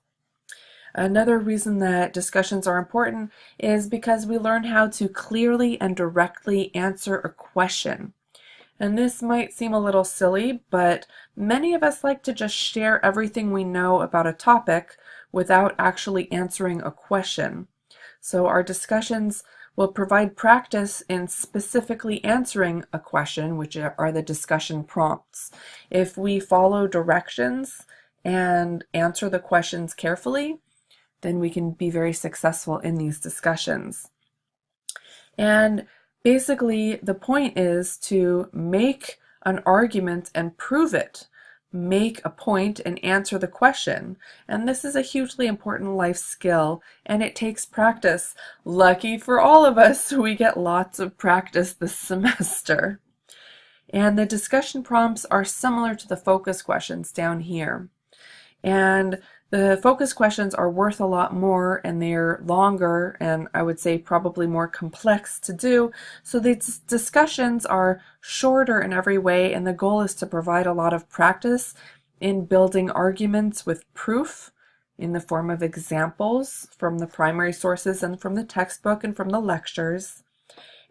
Another reason that discussions are important is because we learn how to clearly and directly answer a question. And this might seem a little silly, but many of us like to just share everything we know about a topic without actually answering a question. So our discussions will provide practice in specifically answering a question, which are the discussion prompts. If we follow directions and answer the questions carefully, then we can be very successful in these discussions. And basically, the point is to make an argument and prove it. Make a point and answer the question. And this is a hugely important life skill, and it takes practice. Lucky for all of us, we get lots of practice this semester. And the discussion prompts are similar to the focus questions down here. And the focus questions are worth a lot more, and they're longer, and I would say probably more complex to do. So these discussions are shorter in every way, and the goal is to provide a lot of practice in building arguments with proof in the form of examples from the primary sources and from the textbook and from the lectures.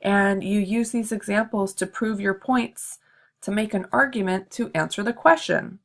And you use these examples to prove your points, to make an argument to answer the question.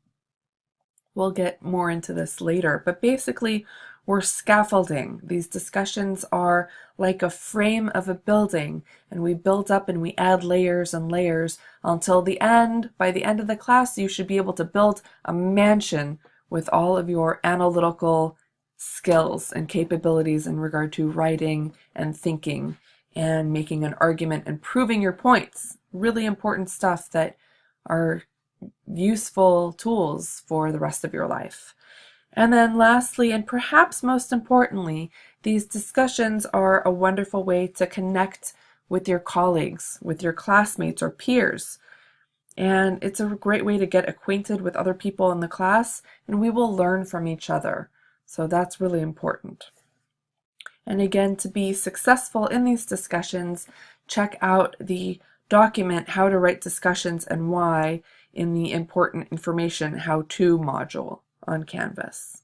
We'll get more into this later, but basically we're scaffolding. These discussions are like a frame of a building, and we build up and we add layers and layers until the end. By the end of the class, you should be able to build a mansion with all of your analytical skills and capabilities in regard to writing and thinking and making an argument and proving your points. Really important stuff that are useful tools for the rest of your life. And then lastly, and perhaps most importantly, these discussions are a wonderful way to connect with your colleagues, with your classmates or peers. And it's a great way to get acquainted with other people in the class, and we will learn from each other. So that's really important. And again, to be successful in these discussions, check out the document How to Write Discussions and Why in the Important Information How-To module on Canvas.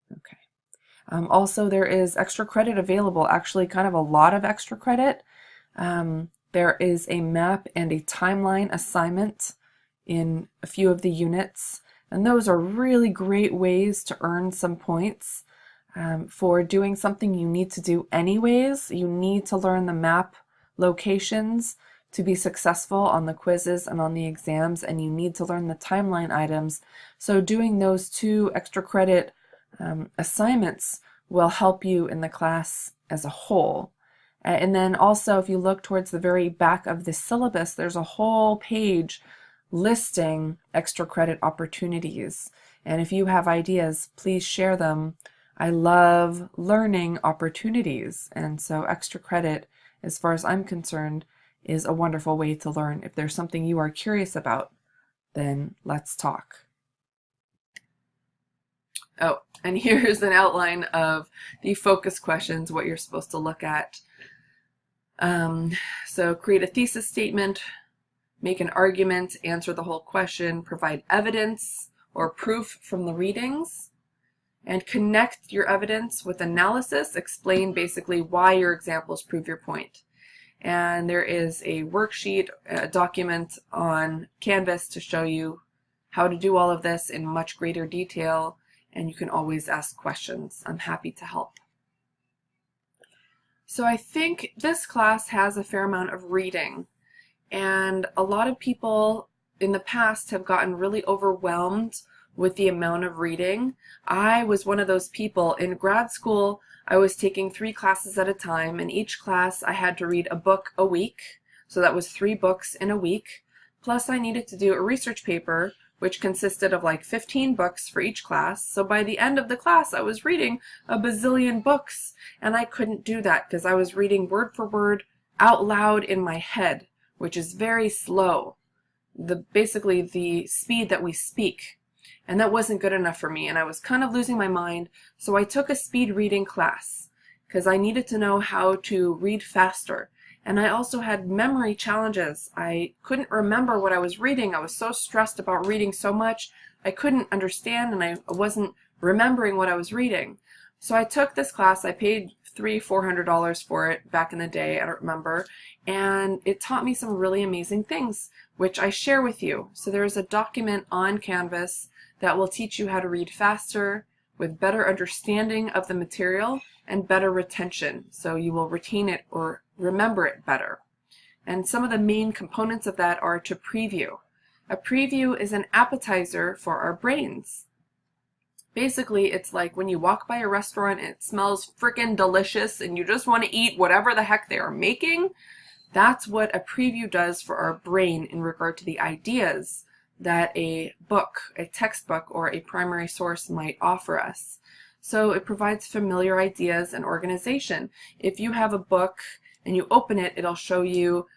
Okay. Also, there is extra credit available, actually kind of a lot of extra credit. The There is a map and a timeline assignment in a few of the units, and those are really great ways to earn some points for doing something you need to do anyways. You need to learn the map locations to be successful on the quizzes and on the exams, and you need to learn the timeline items. So doing those 2 extra credit assignments will help you in the class as a whole. And then also, if you look towards the very back of the syllabus, there's a whole page listing extra credit opportunities. And if you have ideas, please share them. I love learning opportunities, and so extra credit, as far as I'm concerned, is a wonderful way to learn. If there's something you are curious about, then let's talk. Oh, and here's an outline of the focus questions, what you're supposed to look at. So create a thesis statement, make an argument, answer the whole question, provide evidence or proof from the readings, and connect your evidence with analysis. Explain basically why your examples prove your point. And there is a worksheet, a document on Canvas to show you how to do all of this in much greater detail, and you can always ask questions. I'm happy to help. So I think this class has a fair amount of reading, and a lot of people in the past have gotten really overwhelmed with the amount of reading. I was one of those people. In grad school, I was taking 3 classes at a time, and each class I had to read a book a week, so that was 3 books in a week, plus I needed to do a research paper which consisted of like 15 books for each class. So by the end of the class I was reading a bazillion books, and I couldn't do that because I was reading word for word out loud in my head, which is very slow, basically the speed that we speak. And that wasn't good enough for me, and I was kind of losing my mind. So I took a speed reading class because I needed to know how to read faster. And I also had memory challenges. I couldn't remember what I was reading. I was so stressed about reading so much. I couldn't understand, and I wasn't remembering what I was reading. So I took this class. I paid $300-400 for it back in the day. I don't remember. And it taught me some really amazing things, which I share with you. So there's a document on Canvas that will teach you how to read faster with better understanding of the material and better retention. So you will retain it or remember it better. And some of the main components of that are to preview. A preview is an appetizer for our brains. Basically, it's like when you walk by a restaurant and it smells freaking delicious and you just want to eat whatever the heck they are making. That's what a preview does for our brain in regard to the ideas that a book, a textbook, or a primary source might offer us. So it provides familiar ideas and organization. If you have a book and you open it, it'll show you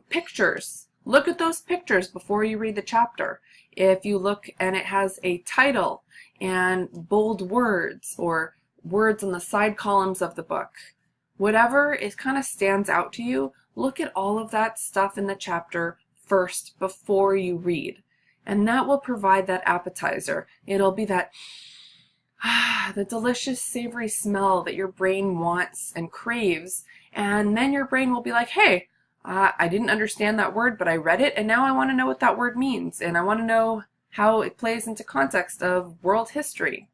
pictures. Look at those pictures before you read the chapter. If you look and it has a title and bold words or words on the side columns of the book, whatever it kind of stands out to you, look at all of that stuff in the chapter first before you read. And that will provide that appetizer. It'll be that the delicious savory smell that your brain wants and craves. And then your brain will be like, hey, I didn't understand that word, but I read it, and now I want to know what that word means, and I want to know how it plays into context of world history.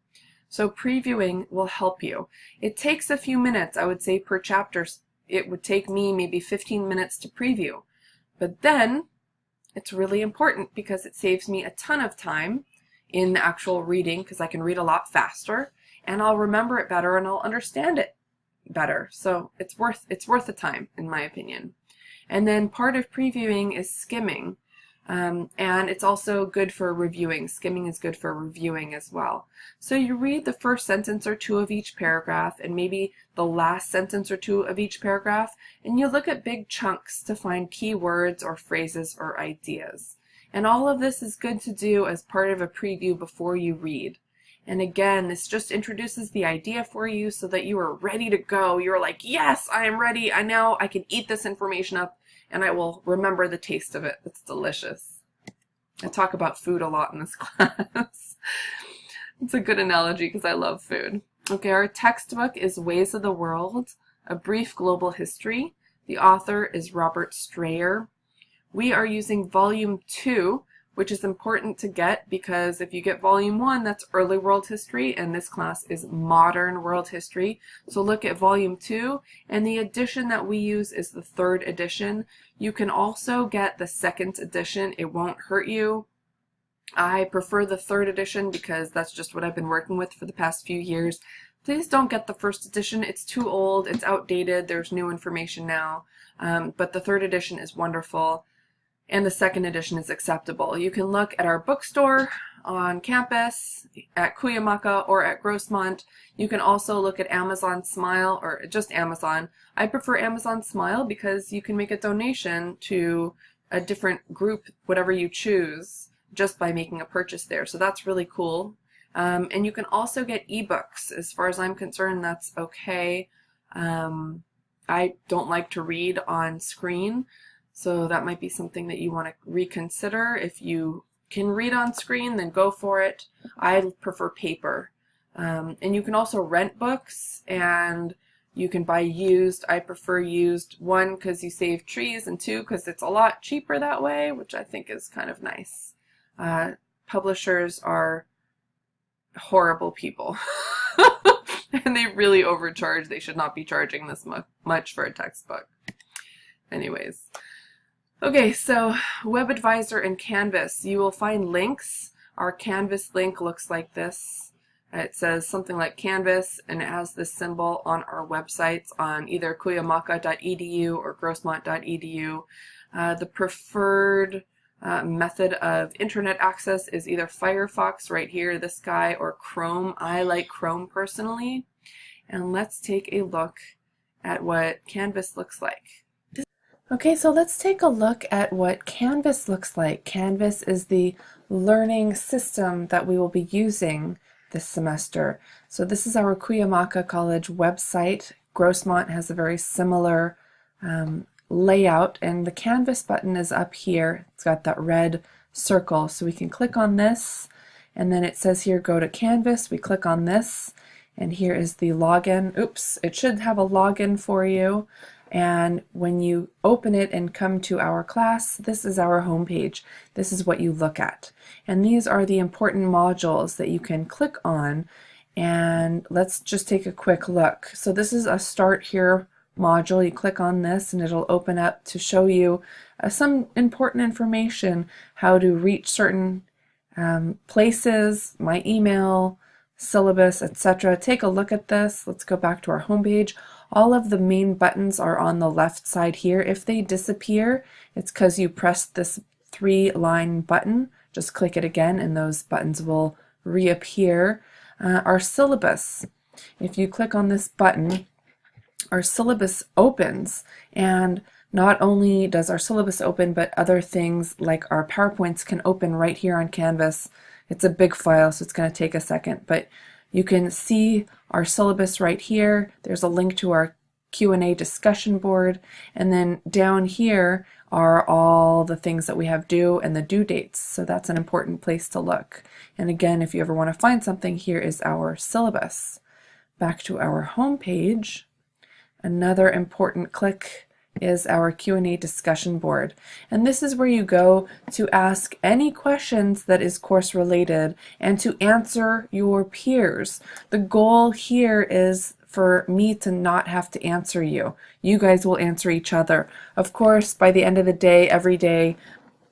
So previewing will help you. It takes a few minutes, I would say, per chapter. It would take me maybe 15 minutes to preview. But then it's really important because it saves me a ton of time in the actual reading, because I can read a lot faster, and I'll remember it better and I'll understand it better. So it's worth the time, in my opinion. And then part of previewing is skimming, and it's also good for reviewing. Skimming is good for reviewing as well. So you read the first sentence or two of each paragraph and maybe the last sentence or two of each paragraph, and you look at big chunks to find key words or phrases or ideas. And all of this is good to do as part of a preview before you read. And again, this just introduces the idea for you so that you are ready to go. You're like, yes, I am ready. I can eat this information up and I will remember the taste of it. It's delicious. I talk about food a lot in this class. It's a good analogy because I love food. Okay, our textbook is Ways of the World, A Brief Global History The author is Robert Strayer. We are using volume 2, which is important to get because if you get volume 1, that's early world history, and this class is modern world history. So look at volume 2, and the edition that we use is the 3rd edition. You can also get the 2nd edition. It won't hurt you. I prefer the 3rd edition because that's just what I've been working with for the past few years. Please don't get the 1st edition. It's too old, it's outdated, there's new information now. But the 3rd edition is wonderful. And the 2nd edition is acceptable. You can look at our bookstore on campus, at Cuyamaca, or at Grossmont. You can also look at Amazon Smile, or just Amazon. I prefer Amazon Smile because you can make a donation to a different group, whatever you choose, just by making a purchase there. So that's really cool. And you can also get ebooks. As far as I'm concerned, that's okay. I don't like to read on screen. So that might be something that you want to reconsider. If you can read on screen, then go for it. I prefer paper. And you can also rent books, and you can buy used. I prefer used, 1, because you save trees, and 2, because it's a lot cheaper that way, which I think is kind of nice. Publishers are horrible people. And they really overcharge. They should not be charging this much for a textbook. Anyways. Okay, so WebAdvisor and Canvas. You will find links. Our Canvas link looks like this. It says something like Canvas, and it has this symbol on our websites on either cuyamaca.edu or grossmont.edu. The preferred method of internet access is either Firefox right here, this guy, or Chrome. I like Chrome personally. And let's take a look at what Canvas looks like. Okay, so let's take a look at what Canvas looks like. Canvas is the learning system that we will be using this semester. So this is our Cuyamaca College website. Grossmont has a very similar layout, and the Canvas button is up here. It's got that red circle, so we can click on this, and then it says here go to Canvas. We click on this, and here is the login. Oops, it should have a login for you. And when you open it and come to our class, this is our home page. This is what you look at. And these are the important modules that you can click on. And let's just take a quick look. So this is a Start Here module. You click on this and it'll open up to show you some important information, how to reach certain places, my email, syllabus, etc. Take a look at this. Let's go back to our home page. All of the main buttons are on the left side here. If they disappear, it's because you pressed this 3-line button. Just click it again and those buttons will reappear. Our syllabus. If you click on this button, our syllabus opens, and not only does our syllabus open, but other things like our PowerPoints can open right here on Canvas. It's a big file, so it's going to take a second, but you can see our syllabus right here. There's a link to our Q&A discussion board, and then down here are all the things that we have due and the due dates, so that's an important place to look. And again, if you ever want to find something, here is our syllabus. Back to our home page, another important click is our Q&A discussion board. And this is where you go to ask any questions that is course related and to answer your peers. The goal here is for me to not have to answer you. You guys will answer each other. Of course, by the end of the day, every day,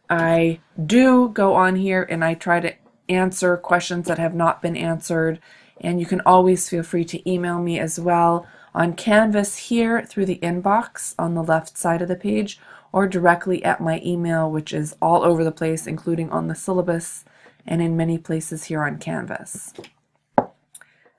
I do go on here and I try to answer questions that have not been answered. And you can always feel free to email me as well on Canvas here through the inbox on the left side of the page, or directly at my email, which is all over the place, including on the syllabus and in many places here on Canvas.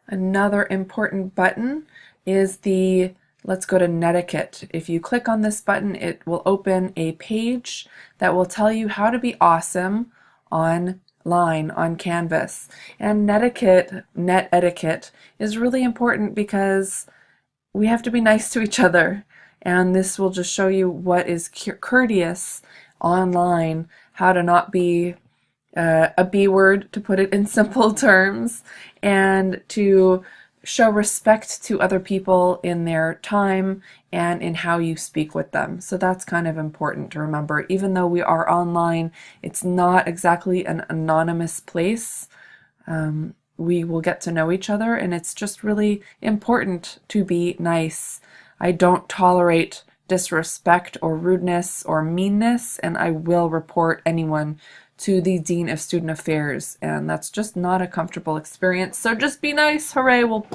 Another important button is the Let's go to Netiquette. If you click on this button, it will open a page that will tell you how to be awesome online on Canvas. And net etiquette is really important because we have to be nice to each other, and this will just show you what is courteous online, how to not be a B word, to put it in simple terms, and to show respect to other people in their time and in how you speak with them. So that's kind of important to remember. Even though we are online, it's not exactly an anonymous place. We will get to know each other, and it's just really important to be nice. I don't tolerate disrespect or rudeness or meanness, and I will report anyone to the Dean of Student Affairs, and that's just not a comfortable experience. So just be nice. Hooray, we'll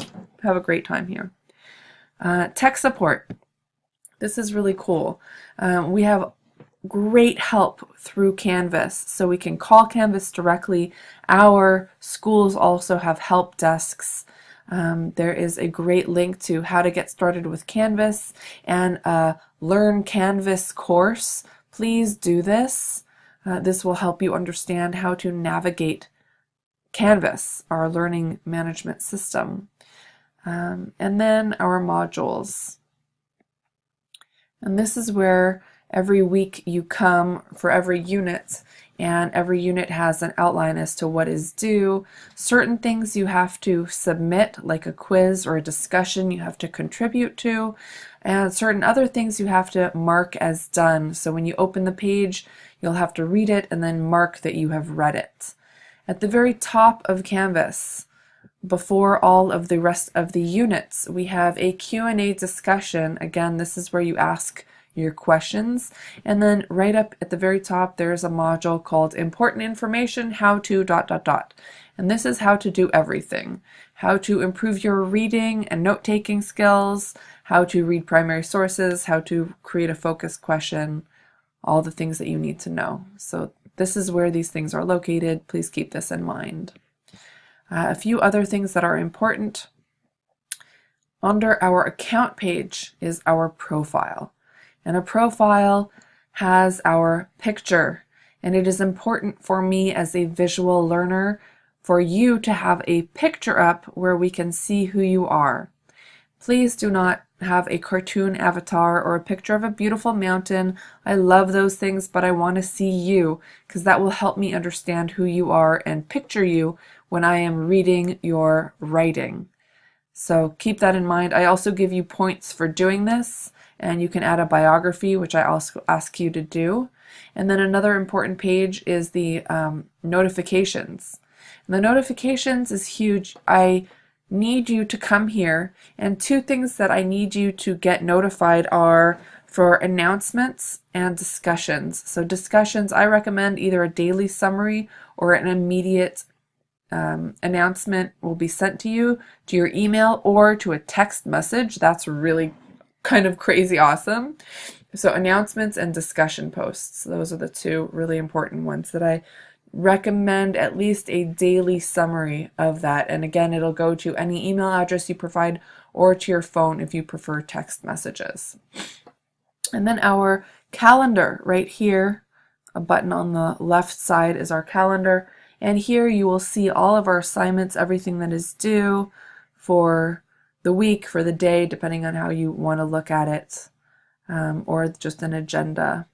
have a great time here. Tech support. This is really cool. We have great help through Canvas, so we can call Canvas directly. Our schools also have help desks. There is a great link to how to get started with Canvas and a Learn Canvas course. Please do this. This will help you understand how to navigate Canvas, our learning management system. And then our modules. And this is where every week you come for every unit, and every unit has an outline as to what is due. Certain things you have to submit, like a quiz or a discussion you have to contribute to, and certain other things you have to mark as done. So when you open the page, you'll have to read it and then mark that you have read it. At the very top of Canvas, before all of the rest of the units, we have a Q&A discussion. Again, this is where you ask your questions. And then right up at the very top, there's a module called Important Information, How to ... And this is how to do everything. How to improve your reading and note-taking skills, how to read primary sources, how to create a focus question, all the things that you need to know. So this is where these things are located. Please keep this in mind. A few other things that are important. Under our account page is our profile. And a profile has our picture. And it is important for me as a visual learner for you to have a picture up where we can see who you are. Please do not have a cartoon avatar or a picture of a beautiful mountain. I love those things, but I want to see you because that will help me understand who you are and picture you when I am reading your writing. So keep that in mind. I also give you points for doing this, and you can add a biography, which I also ask you to do. And then another important page is the notifications. And the notifications is huge. I need you to come here, and two things that I need you to get notified are for announcements and discussions. So discussions, I recommend either a daily summary or an immediate announcement will be sent to you, to your email, or to a text message. That's really kind of crazy awesome. So announcements and discussion posts, those are the two really important ones that I recommend. At least a daily summary of that. And again, it'll go to any email address you provide or to your phone if you prefer text messages. And then our calendar right here, a button on the left side is our calendar. And here you will see all of our assignments, everything that is due for the week, for the day, depending on how you want to look at it, or just an agenda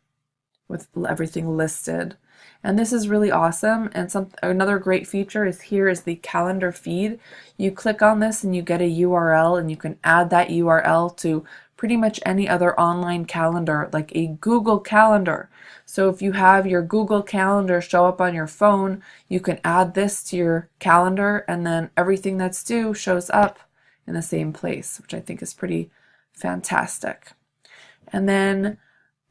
with everything listed. And this is really awesome. And another great feature is here is the calendar feed. You click on this and you get a URL, and you can add that URL to pretty much any other online calendar, like a Google Calendar. So if you have your Google Calendar show up on your phone, you can add this to your calendar, and then everything that's due shows up in the same place, which I think is pretty fantastic. And then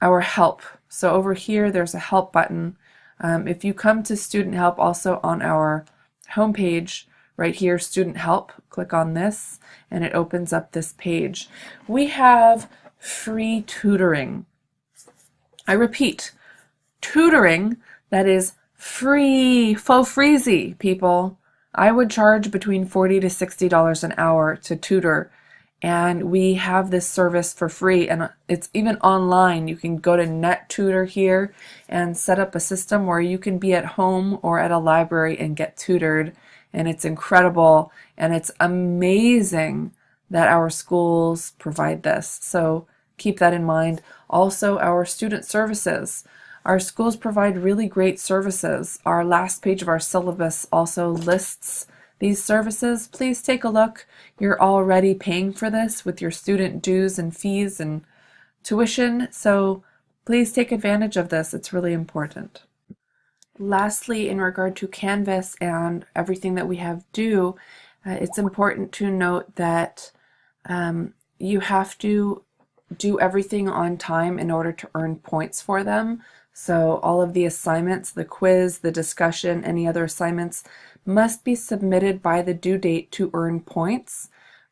our help. So over here, there's a help button. If you come to Student Help, also on our homepage, right here, Student Help, click on this, and it opens up this page. We have free tutoring. I repeat, tutoring that is free, faux freezy, people. I would charge between $40 to $60 an hour to tutor. And we have this service for free, and it's even online. You can go to NetTutor here and set up a system where you can be at home or at a library and get tutored. And it's incredible, and it's amazing that our schools provide this. So keep that in mind. Also, our student services. Our schools provide really great services. Our last page of our syllabus also lists these services, please take a look. You're already paying for this with your student dues and fees and tuition, so please take advantage of this. It's really important. Lastly, in regard to Canvas and everything that we have due, it's important to note that you have to do everything on time in order to earn points for them. So all of the assignments, the quiz, the discussion, any other assignments must be submitted by the due date to earn points,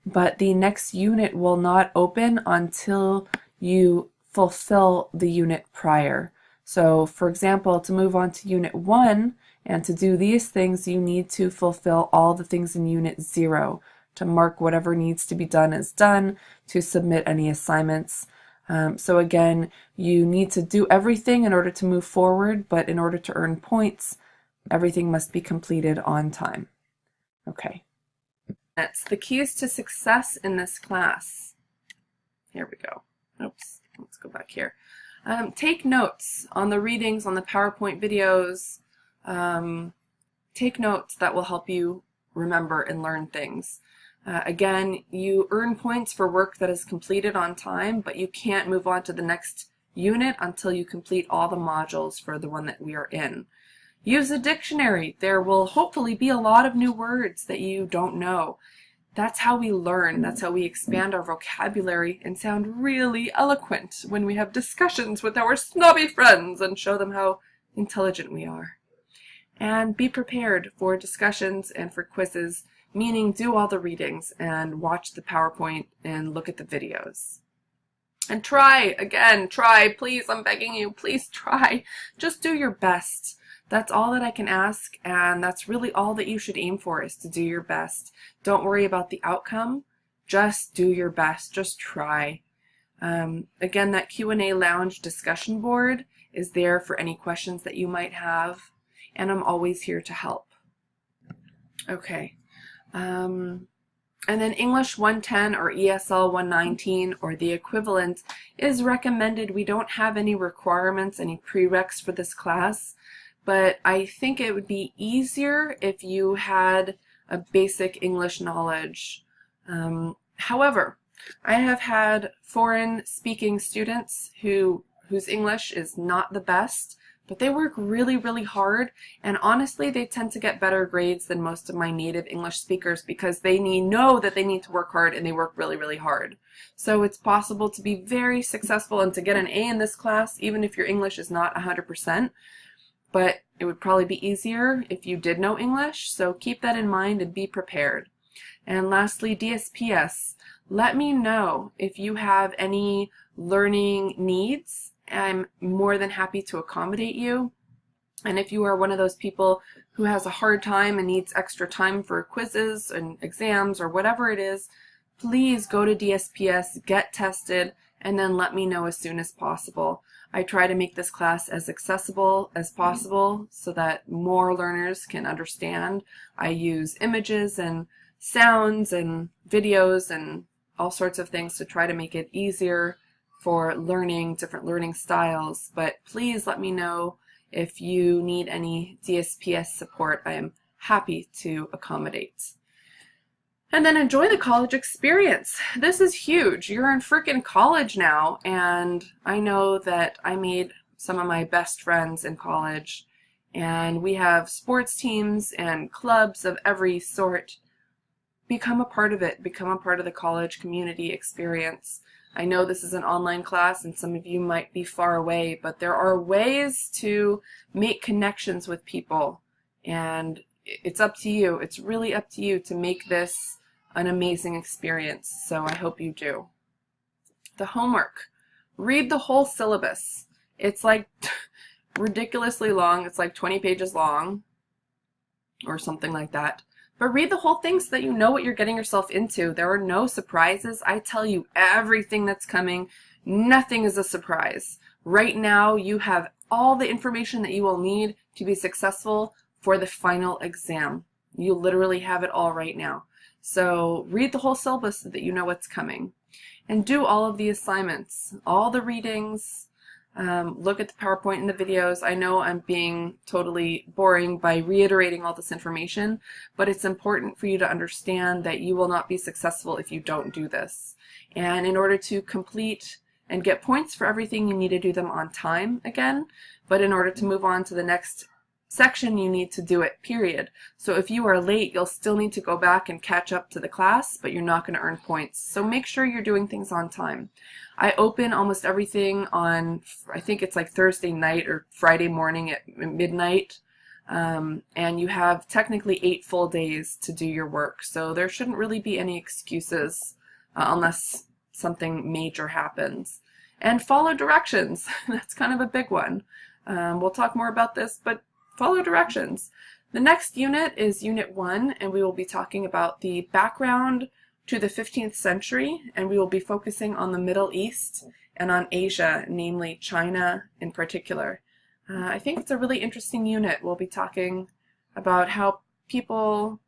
but the next unit will not open until you fulfill the unit prior. So for example, to move on to Unit 1 and to do these things, you need to fulfill all the things in Unit 0, to mark whatever needs to be done as done, to submit any assignments. So again, you need to do everything in order to move forward, but in order to earn points, everything must be completed on time. Okay. That's the keys to success in this class. Here we go. Oops, let's go back here. Take notes on the readings, on the PowerPoint videos. Take notes that will help you remember and learn things. Again, you earn points for work that is completed on time, but you can't move on to the next unit until you complete all the modules for the one that we are in. Use a dictionary. There will hopefully be a lot of new words that you don't know. That's how we learn. That's how we expand our vocabulary and sound really eloquent when we have discussions with our snobby friends and show them how intelligent we are. And be prepared for discussions and for quizzes, meaning do all the readings and watch the PowerPoint and look at the videos. And try, again, try, please, I'm begging you, please try. Just do your best. That's all that I can ask, and that's really all that you should aim for, is to do your best. Don't worry about the outcome. Just do your best. Just try. Again, that Q&A lounge discussion board is there for any questions that you might have, and I'm always here to help. Okay. And then English 110 or ESL 119 or the equivalent is recommended. We don't have any requirements, any prereqs for this class, but I think it would be easier if you had a basic English knowledge. However, I have had foreign speaking students whose English is not the best, but they work really, really hard, and honestly, they tend to get better grades than most of my native English speakers because they know that they need to work hard, and they work really, really hard. So it's possible to be very successful and to get an A in this class, even if your English is not 100%, but it would probably be easier if you did know English, so keep that in mind and be prepared. And lastly, DSPS. Let me know if you have any learning needs. I'm more than happy to accommodate you. And if you are one of those people who has a hard time and needs extra time for quizzes and exams or whatever it is, please go to DSPS, get tested, and then let me know as soon as possible. I try to make this class as accessible as possible so that more learners can understand. I use images and sounds and videos and all sorts of things to try to make it easier for learning different learning styles, but please let me know if you need any DSPS support. I am happy to accommodate. And then enjoy the college experience. This is huge. You're in freaking college now, and I know that I made some of my best friends in college, and we have sports teams and clubs of every sort. Become a part of it. Become a part of the college community experience. I know this is an online class and some of you might be far away, but there are ways to make connections with people, and it's up to you. It's really up to you to make this an amazing experience, so I hope you do. The homework. Read the whole syllabus. It's like ridiculously long. It's like 20 pages long or something like that. But read the whole thing so that you know what you're getting yourself into. There are no surprises. I tell you everything that's coming. Nothing is a surprise. Right now, you have all the information that you will need to be successful for the final exam. You literally have it all right now. So read the whole syllabus so that you know what's coming. And do all of the assignments, all the readings, Look at the PowerPoint and the videos. I know I'm being totally boring by reiterating all this information, but it's important for you to understand that you will not be successful if you don't do this. And in order to complete and get points for everything, you need to do them on time again. But in order to move on to the next section, you need to do it, period. So if you are late, you'll still need to go back and catch up to the class, but you're not going to earn points. So make sure you're doing things on time. I open almost everything on, I think it's like Thursday night or Friday morning at midnight. And you have technically 8 full days to do your work. So there shouldn't really be any excuses unless something major happens. And follow directions. That's kind of a big one. We'll talk more about this, but follow directions. The next unit is Unit 1, and we will be talking about the background to the 15th century, and we will be focusing on the Middle East and on Asia, namely China in particular. I think it's a really interesting unit. We'll be talking about how people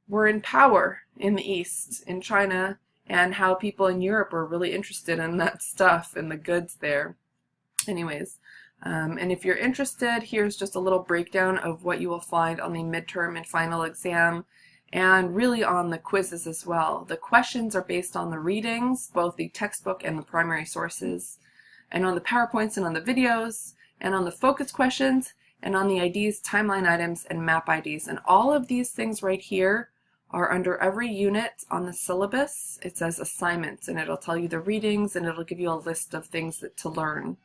were in power in the East, in China, and how people in Europe were really interested in that stuff and the goods there. Anyways, and if you're interested, here's just a little breakdown of what you will find on the midterm and final exam, and really on the quizzes as well. The questions are based on the readings, both the textbook and the primary sources, and on the PowerPoints and on the videos, and on the focus questions, and on the IDs, timeline items, and map IDs. And all of these things right here are under every unit on the syllabus. It says assignments, and it'll tell you the readings, and it'll give you a list of things to learn.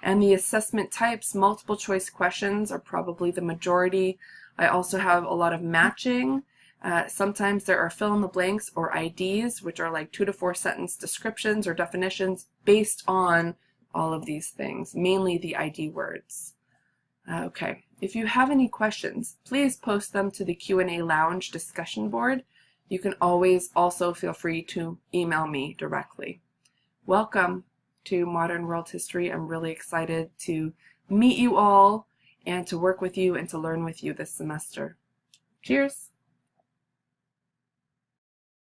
And the assessment types, multiple choice questions are probably the majority. I also have a lot of matching. Sometimes there are fill in the blanks or IDs, which are like 2 to 4 sentence descriptions or definitions based on all of these things, mainly the ID words. Okay, if you have any questions, please post them to the Q&A Lounge discussion board. You can always also feel free to email me directly. Welcome to Modern World History. I'm really excited to meet you all and to work with you and to learn with you this semester. Cheers!